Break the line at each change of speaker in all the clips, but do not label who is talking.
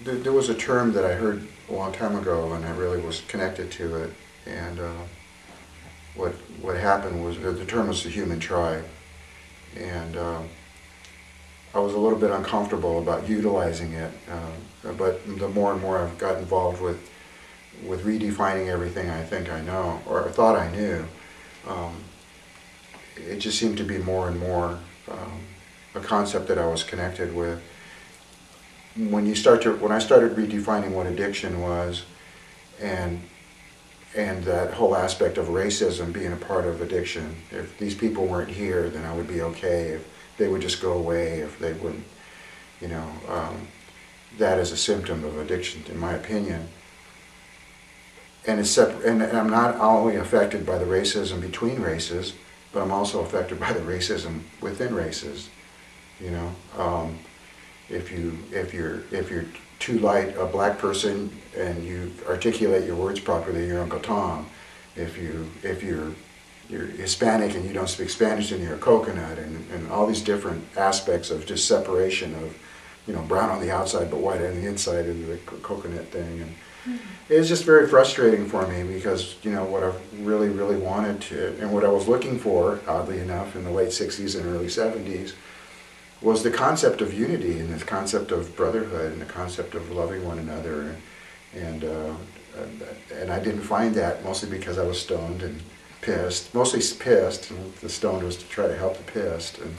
there was a term that I heard a long time ago, and I really was connected to it. And what what happened was the term was the human tribe, and I was a little bit uncomfortable about utilizing it. But the more and more I've got involved with redefining everything I think I know or I thought I knew, um, it just seemed to be more and more a concept that I was connected with. When I started redefining what addiction was, and that whole aspect of racism being a part of addiction. If these people weren't here, then I would be okay. If they would just go away, if they wouldn't, you know, that is a symptom of addiction, in my opinion. And and I'm not only affected by the racism between races, but I'm also affected by the racism within races. You know, if you're too light a black person and you articulate your words properly, you're Uncle Tom. If you're Hispanic and you don't speak Spanish, then you're a coconut, and all these different aspects of just separation of, you know, brown on the outside but white on the inside of the coconut thing. And it was just very frustrating for me because, you know, what I really, really wanted to, and what I was looking for, oddly enough, in the late 60s and early 70s, was the concept of unity and the concept of brotherhood and the concept of loving one another. And I didn't find that, mostly because I was stoned and pissed, mostly pissed, and the stoned was to try to help the pissed. And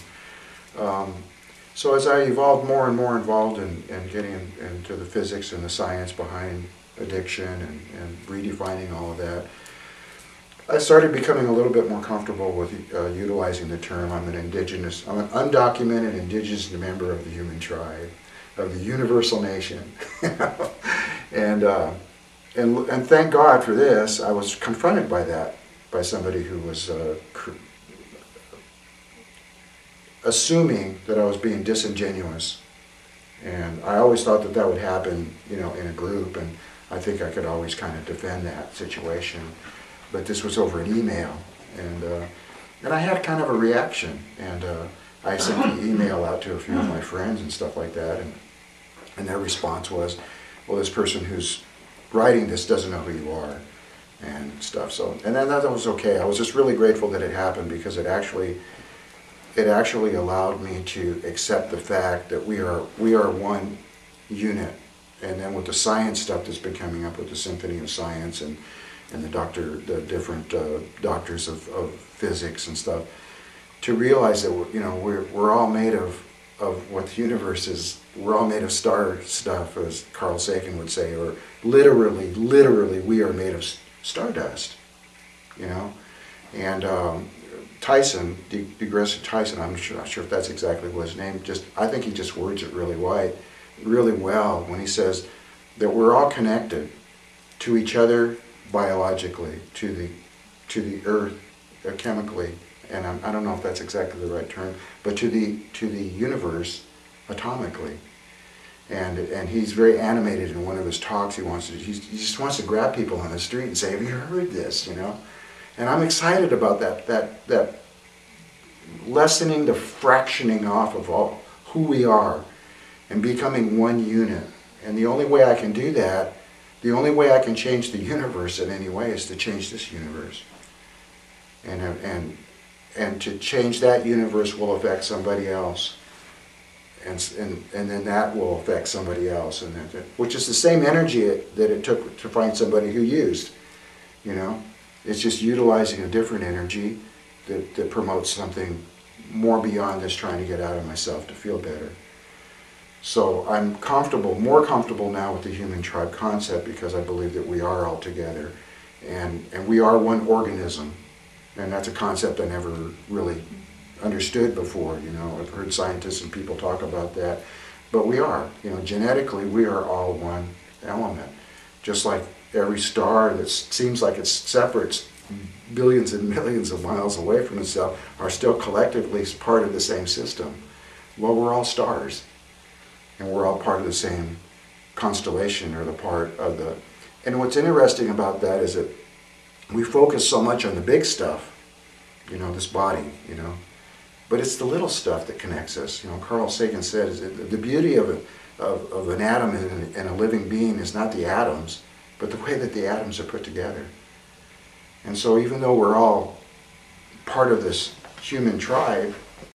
so as I evolved more and more involved in getting into the physics and the science behind addiction and redefining all of that, I started becoming a little bit more comfortable with utilizing the term. I'm an undocumented indigenous member of the human tribe, of the universal nation. and thank God for this. I was confronted by that, by somebody who was assuming that I was being disingenuous. And I always thought that that would happen, you know, in a group, and I think I could always kind of defend that situation. But this was over an email, and I had kind of a reaction, and I sent the email out to a few of my friends and stuff like that, and their response was, well, this person who's writing this doesn't know who you are, and stuff. So, and then that was okay. I was just really grateful that it happened, because it actually allowed me to accept the fact that we are one unit. And then with the science stuff that's been coming up with the Symphony of Science and the different doctors of physics and stuff, to realize that we're all made of what the universe is. We're all made of star stuff, as Carl Sagan would say, or literally we are made of stardust. You know, and Tyson, DeGrasse Tyson, I'm not sure if that's exactly what his name. I think he just words it really well when he says that we're all connected to each other biologically, to the earth chemically, and I don't know if that's exactly the right term, but to the universe atomically. And he's very animated in one of his talks. He just wants to grab people on the street and say, "Have you heard this?" You know, and I'm excited about that lessening the fractioning off of all who we are and becoming one unit. And the only way I can do that, the only way I can change the universe in any way, is to change this universe. And to change that universe will affect somebody else. And then that will affect somebody else, which is the same energy that it took to find somebody who used. You know, it's just utilizing a different energy that promotes something more beyond just trying to get out of myself to feel better. So I'm more comfortable now with the human tribe concept, because I believe that we are all together, and we are one organism, and that's a concept I never really understood before. You know, I've heard scientists and people talk about that, but we are. You know, genetically we are all one element, just like every star that seems like it's separate, billions and millions of miles away from itself, are still collectively part of the same system. Well, we're all stars, and we're all part of the same constellation, or the part of the... And what's interesting about that is that we focus so much on the big stuff, you know, this body, you know, but it's the little stuff that connects us. You know, Carl Sagan said, is that the beauty of of an atom and a living being is not the atoms, but the way that the atoms are put together. And so even though we're all part of this human tribe,